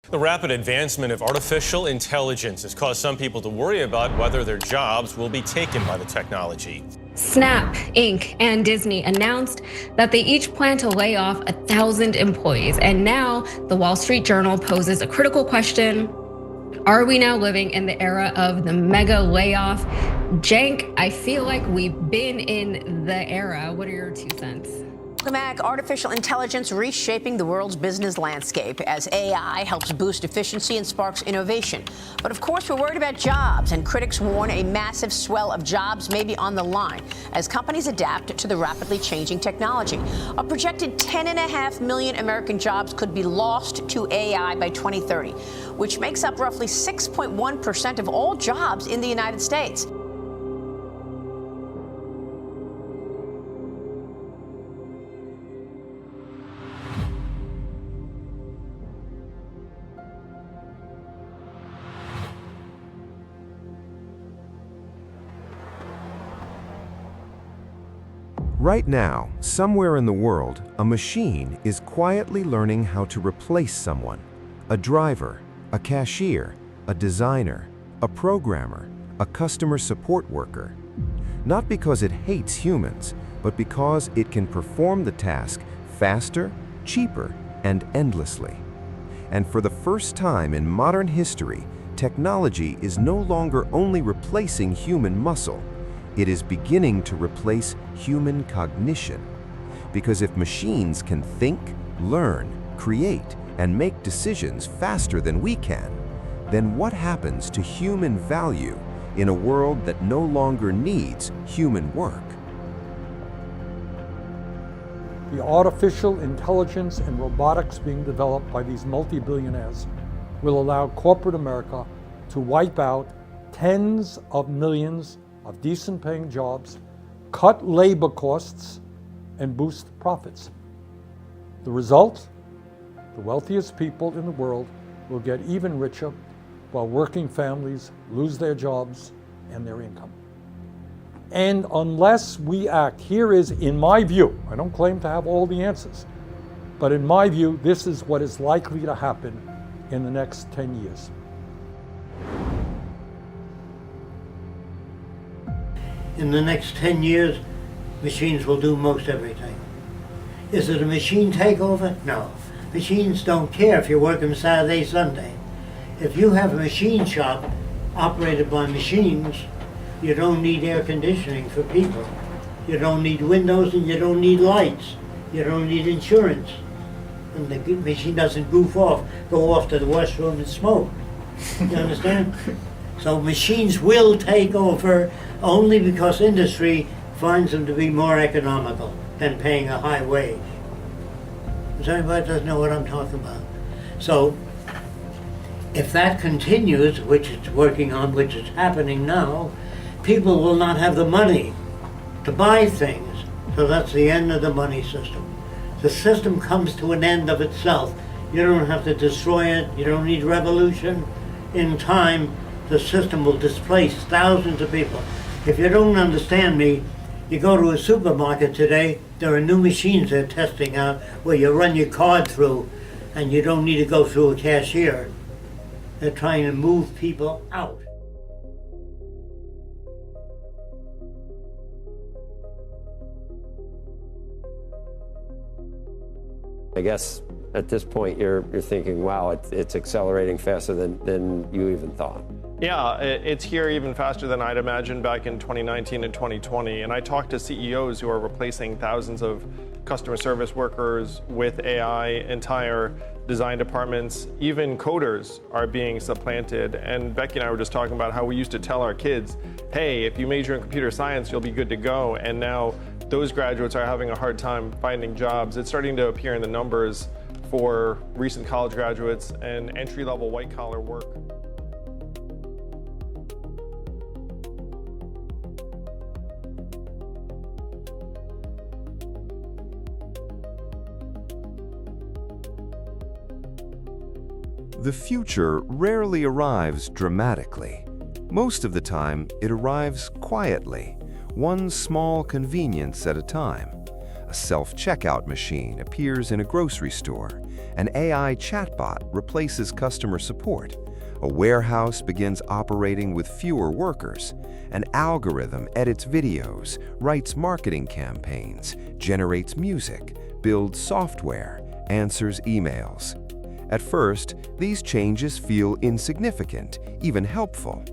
The rapid advancement of artificial intelligence has caused some people to worry about whether their jobs will be taken by the technology. Snap, Inc. and Disney announced that they each plan to lay off 1,000 employees. And now the Wall Street Journal poses a critical question. Are we now living in the era of the mega layoff? Cenk, I feel like we've been in the era. What are your 2 cents? Mac, artificial intelligence reshaping the world's business landscape as AI helps boost efficiency and sparks innovation. But of course, we're worried about jobs, and critics warn a massive swell of jobs may be on the line as companies adapt to the rapidly changing technology. A projected 10.5 million American jobs could be lost to AI by 2030, which makes up roughly 6.1% of all jobs in the United States. Right now, somewhere in the world, a machine is quietly learning how to replace someone. A driver, a cashier, a designer, a programmer, a customer support worker. Not because it hates humans, but because it can perform the task faster, cheaper, and endlessly. And for the first time in modern history, technology is no longer only replacing human muscle, it is beginning to replace human cognition. Because if machines can think, learn, create, and make decisions faster than we can, then what happens to human value in a world that no longer needs human work? The artificial intelligence and robotics being developed by these multi-billionaires will allow corporate America to wipe out tens of millions of decent-paying jobs, cut labor costs, and boost profits. The result? The wealthiest people in the world will get even richer, while working families lose their jobs and their income. And unless we act, here is, in my view, I don't claim to have all the answers, but in my view, this is what is likely to happen in the next 10 years. In the next 10 years, machines will do most everything. Is it a machine takeover? No. Machines don't care if you're working Saturday, Sunday. If you have a machine shop operated by machines, you don't need air conditioning for people. You don't need windows and you don't need lights. You don't need insurance. And the machine doesn't goof off, go off to the washroom and smoke. You understand? So machines will take over only because industry finds them to be more economical than paying a high wage. Does anybody doesn't know what I'm talking about? So if that continues, which it's working on, which is happening now, people will not have the money to buy things. So that's the end of the money system. The system comes to an end of itself. You don't have to destroy it. You don't need revolution. In time, the system will displace thousands of people. If you don't understand me, you go to a supermarket today, there are new machines they're testing out where you run your card through and you don't need to go through a cashier. They're trying to move people out. I guess at this point you're thinking, wow, it's accelerating faster than you even thought. Yeah, it's here even faster than I'd imagined back in 2019 and 2020. And I talked to CEOs who are replacing thousands of customer service workers with AI, entire design departments, even coders are being supplanted. And Becky and I were just talking about how we used to tell our kids, hey, if you major in computer science, you'll be good to go. And now those graduates are having a hard time finding jobs. It's starting to appear in the numbers for recent college graduates and entry-level white-collar work. The future rarely arrives dramatically. Most of the time, it arrives quietly, one small convenience at a time. A self-checkout machine appears in a grocery store, An AI chatbot replaces customer support. A warehouse begins operating with fewer workers. An algorithm edits videos, writes marketing campaigns, generates music, builds software, answers emails. At first, these changes feel insignificant, even helpful.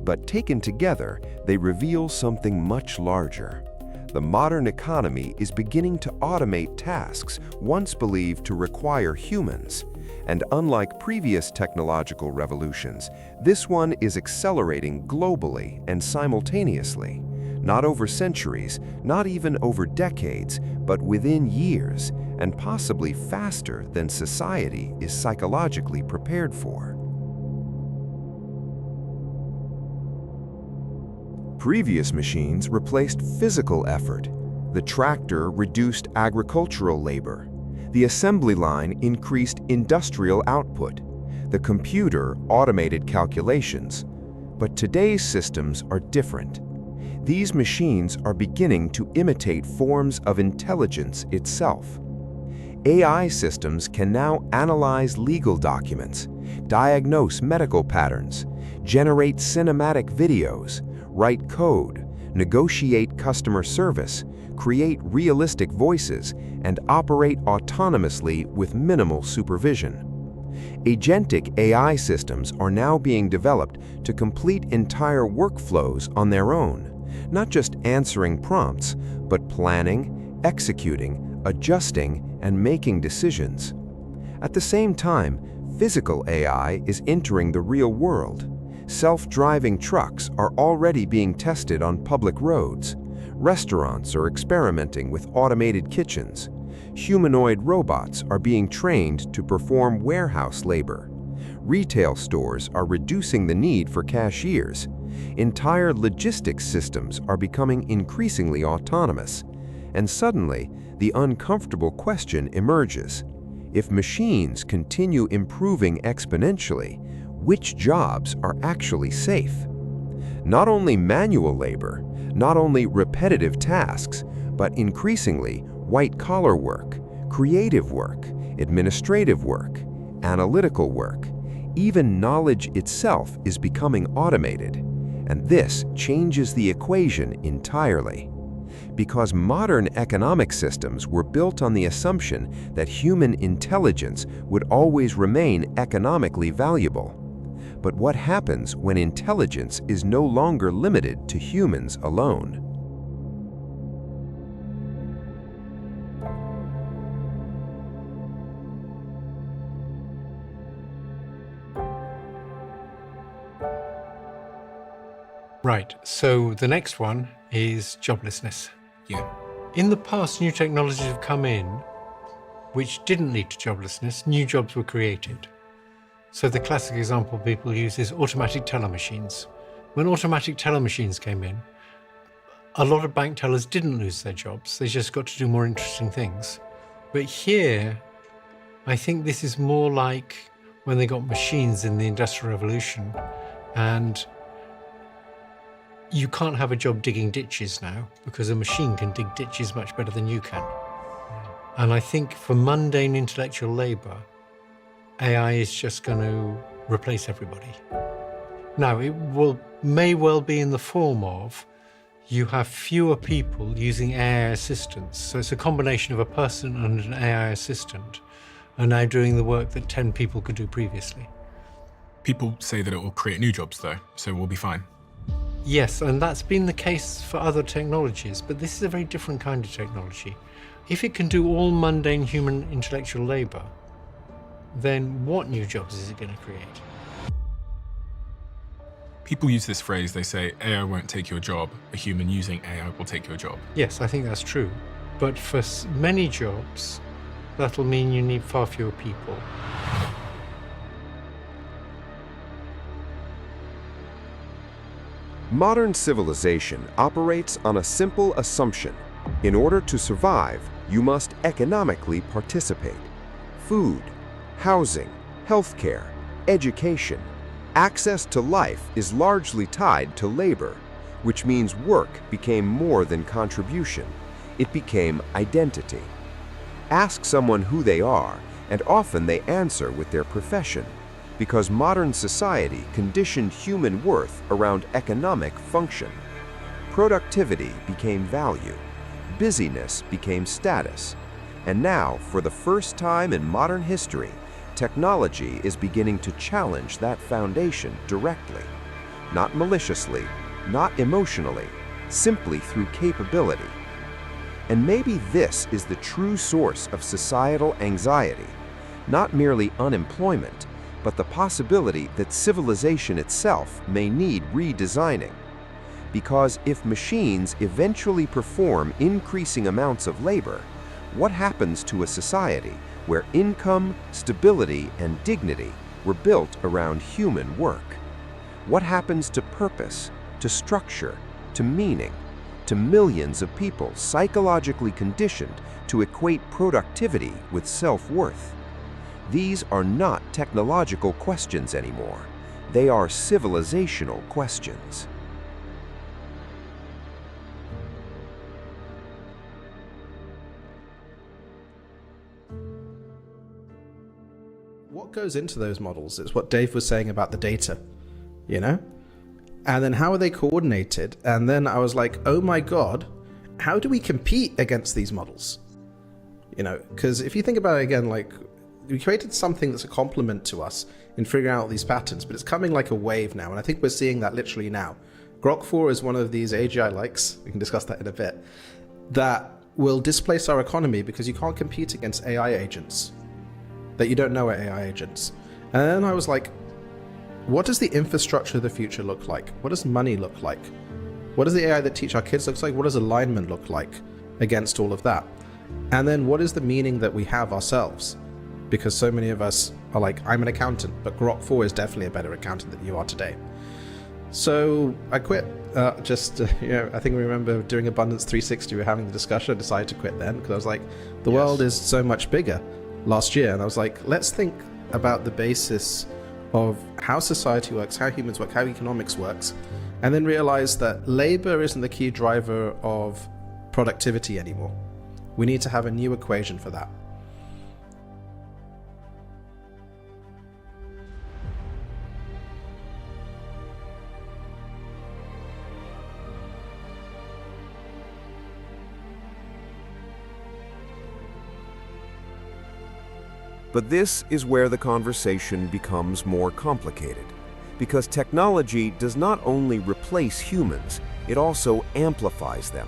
But taken together, they reveal something much larger. The modern economy is beginning to automate tasks once believed to require humans. And unlike previous technological revolutions, this one is accelerating globally and simultaneously. Not over centuries, not even over decades, but within years, and possibly faster than society is psychologically prepared for. Previous machines replaced physical effort. The tractor reduced agricultural labor. The assembly line increased industrial output. The computer automated calculations. But today's systems are different. These machines are beginning to imitate forms of intelligence itself. AI systems can now analyze legal documents, diagnose medical patterns, generate cinematic videos, write code, negotiate customer service, create realistic voices, and operate autonomously with minimal supervision. Agentic AI systems are now being developed to complete entire workflows on their own, not just answering prompts, but planning, executing, adjusting, and making decisions. At the same time, physical AI is entering the real world. Self-driving trucks are already being tested on public roads. Restaurants are experimenting with automated kitchens. Humanoid robots are being trained to perform warehouse labor. Retail stores are reducing the need for cashiers. Entire logistics systems are becoming increasingly autonomous. And suddenly, the uncomfortable question emerges. If machines continue improving exponentially, which jobs are actually safe? Not only manual labor, not only repetitive tasks, but increasingly white-collar work, creative work, administrative work, analytical work. Even knowledge itself is becoming automated, and this changes the equation entirely. Because modern economic systems were built on the assumption that human intelligence would always remain economically valuable. But what happens when intelligence is no longer limited to humans alone? Right, so the next one is joblessness. Yeah. In the past, new technologies have come in which didn't lead to joblessness. New jobs were created. So the classic example people use is automatic teller machines. When automatic teller machines came in, a lot of bank tellers didn't lose their jobs. They just got to do more interesting things. But here, I think this is more like when they got machines in the Industrial Revolution, and you can't have a job digging ditches now because a machine can dig ditches much better than you can. And I think for mundane intellectual labor, AI is just going to replace everybody. Now, it may well be in the form of you have fewer people using AI assistants. So it's a combination of a person and an AI assistant are now doing the work that 10 people could do previously. People say that it will create new jobs though, so we'll be fine. Yes, and that's been the case for other technologies, but this is a very different kind of technology. If it can do all mundane human intellectual labor, then what new jobs is it going to create? People use this phrase, they say, AI won't take your job, a human using AI will take your job. Yes, I think that's true. But for many jobs, that'll mean you need far fewer people. Modern civilization operates on a simple assumption. In order to survive, you must economically participate. Food, housing, healthcare, education. Access to life is largely tied to labor, which means work became more than contribution. It became identity. Ask someone who they are, and often they answer with their profession, because modern society conditioned human worth around economic function. Productivity became value, busyness became status, and now, for the first time in modern history, technology is beginning to challenge that foundation directly, not maliciously, not emotionally, simply through capability. And maybe this is the true source of societal anxiety, not merely unemployment, but the possibility that civilization itself may need redesigning. Because if machines eventually perform increasing amounts of labor, what happens to a society where income, stability, and dignity were built around human work? What happens to purpose, to structure, to meaning, to millions of people psychologically conditioned to equate productivity with self-worth? These are not technological questions anymore. They are civilizational questions. What goes into those models is what Dave was saying about the data, you know? And then how are they coordinated? And then I was like, oh my God, how do we compete against these models? You know, because if you think about it again, like, we created something that's a complement to us in figuring out these patterns, but it's coming like a wave now, and I think we're seeing that literally now. Grok 4 is one of these AGI likes, we can discuss that in a bit, that will displace our economy because you can't compete against AI agents that you don't know are AI agents. And then I was like, what does the infrastructure of the future look like? What does money look like? What does the AI that teach our kids look like? What does alignment look like against all of that? And then what is the meaning that we have ourselves? Because so many of us are like, I'm an accountant, but Grok 4 is definitely a better accountant than you are today. So I quit. I think we remember during Abundance 360, we were having the discussion. I decided to quit then because I was like, the world is so much bigger last year. And I was like, let's think about the basis of how society works, how humans work, how economics works, and then realize that labor isn't the key driver of productivity anymore. We need to have a new equation for that. But this is where the conversation becomes more complicated, because technology does not only replace humans, it also amplifies them.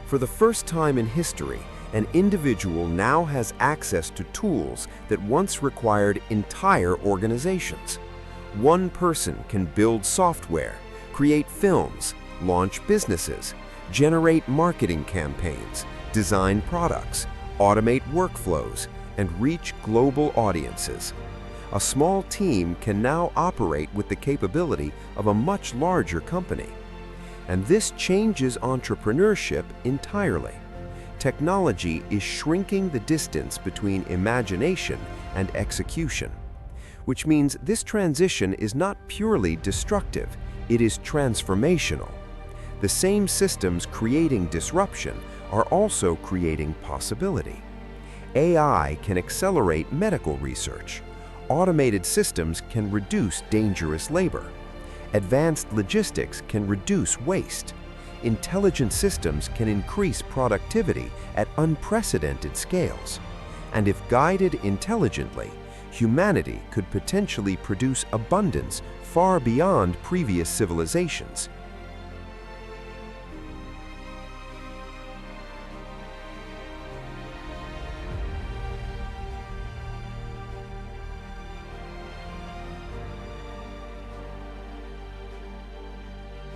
For the first time in history, an individual now has access to tools that once required entire organizations. One person can build software, create films, launch businesses, generate marketing campaigns, design products, automate workflows, and reach global audiences. A small team can now operate with the capability of a much larger company. And this changes entrepreneurship entirely. Technology is shrinking the distance between imagination and execution, which means this transition is not purely destructive, it is transformational. The same systems creating disruption are also creating possibility. AI can accelerate medical research. Automated systems can reduce dangerous labor. Advanced logistics can reduce waste. Intelligent systems can increase productivity at unprecedented scales. And if guided intelligently, humanity could potentially produce abundance far beyond previous civilizations.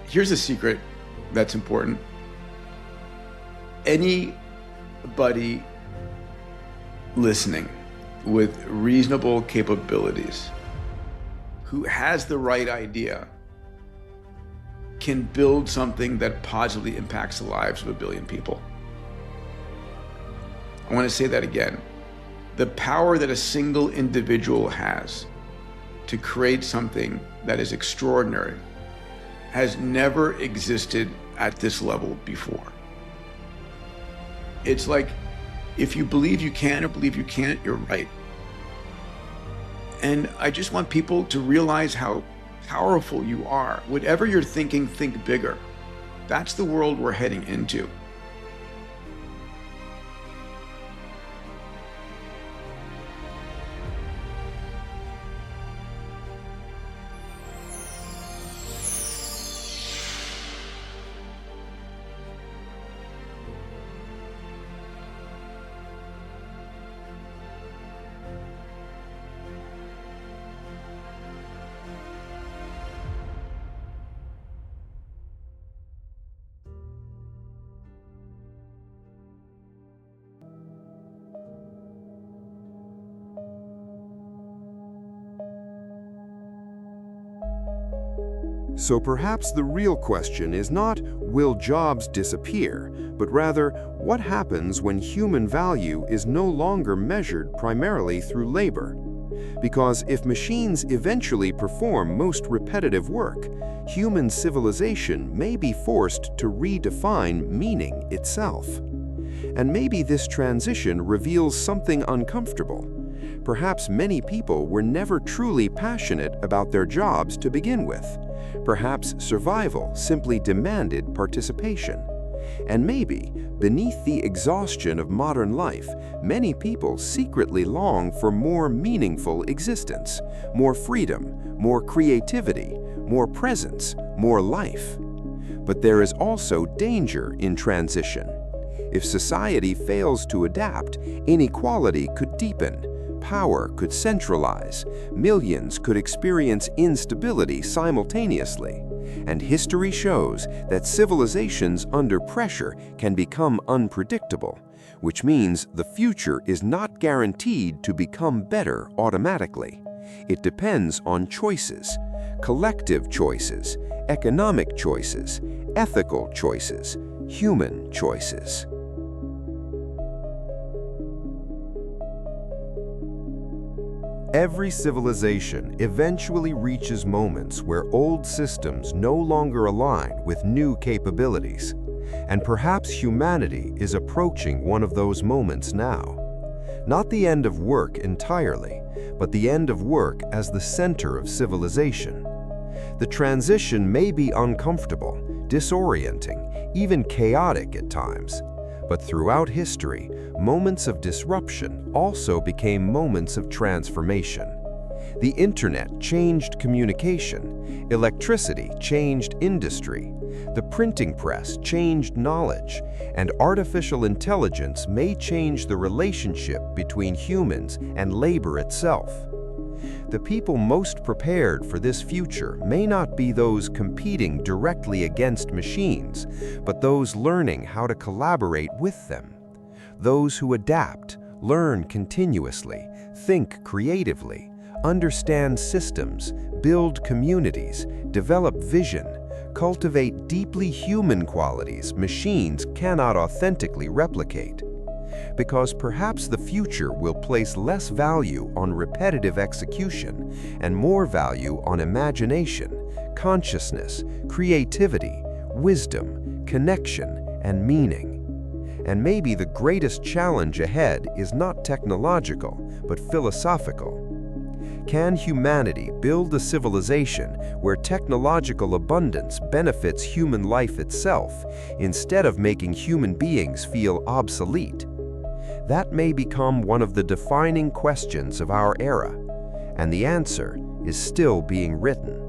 Here's a secret that's important. Anybody listening with reasonable capabilities who has the right idea can build something that positively impacts the lives of 1 billion people. I want to say that again. The power that a single individual has to create something that is extraordinary has never existed at this level before. It's like, if you believe you can or believe you can't, you're right. And I just want people to realize how powerful you are. Whatever you're thinking, think bigger. That's the world we're heading into. So perhaps the real question is not, will jobs disappear, but rather, what happens when human value is no longer measured primarily through labor? Because if machines eventually perform most repetitive work, human civilization may be forced to redefine meaning itself. And maybe this transition reveals something uncomfortable. Perhaps many people were never truly passionate about their jobs to begin with. Perhaps survival simply demanded participation. And maybe, beneath the exhaustion of modern life, many people secretly long for more meaningful existence, more freedom, more creativity, more presence, more life. But there is also danger in transition. If society fails to adapt, inequality could deepen. Power could centralize, millions could experience instability simultaneously, and history shows that civilizations under pressure can become unpredictable, which means the future is not guaranteed to become better automatically. It depends on choices, collective choices, economic choices, ethical choices, human choices. Every civilization eventually reaches moments where old systems no longer align with new capabilities, and perhaps humanity is approaching one of those moments now. Not the end of work entirely, but the end of work as the center of civilization. The transition may be uncomfortable, disorienting, even chaotic at times. But throughout history, moments of disruption also became moments of transformation. The internet changed communication, electricity changed industry, the printing press changed knowledge, and artificial intelligence may change the relationship between humans and labor itself. The people most prepared for this future may not be those competing directly against machines, but those learning how to collaborate with them. Those who adapt, learn continuously, think creatively, understand systems, build communities, develop vision, cultivate deeply human qualities machines cannot authentically replicate. Because perhaps the future will place less value on repetitive execution and more value on imagination, consciousness, creativity, wisdom, connection, and meaning. And maybe the greatest challenge ahead is not technological, but philosophical. Can humanity build a civilization where technological abundance benefits human life itself instead of making human beings feel obsolete? That may become one of the defining questions of our era, and the answer is still being written.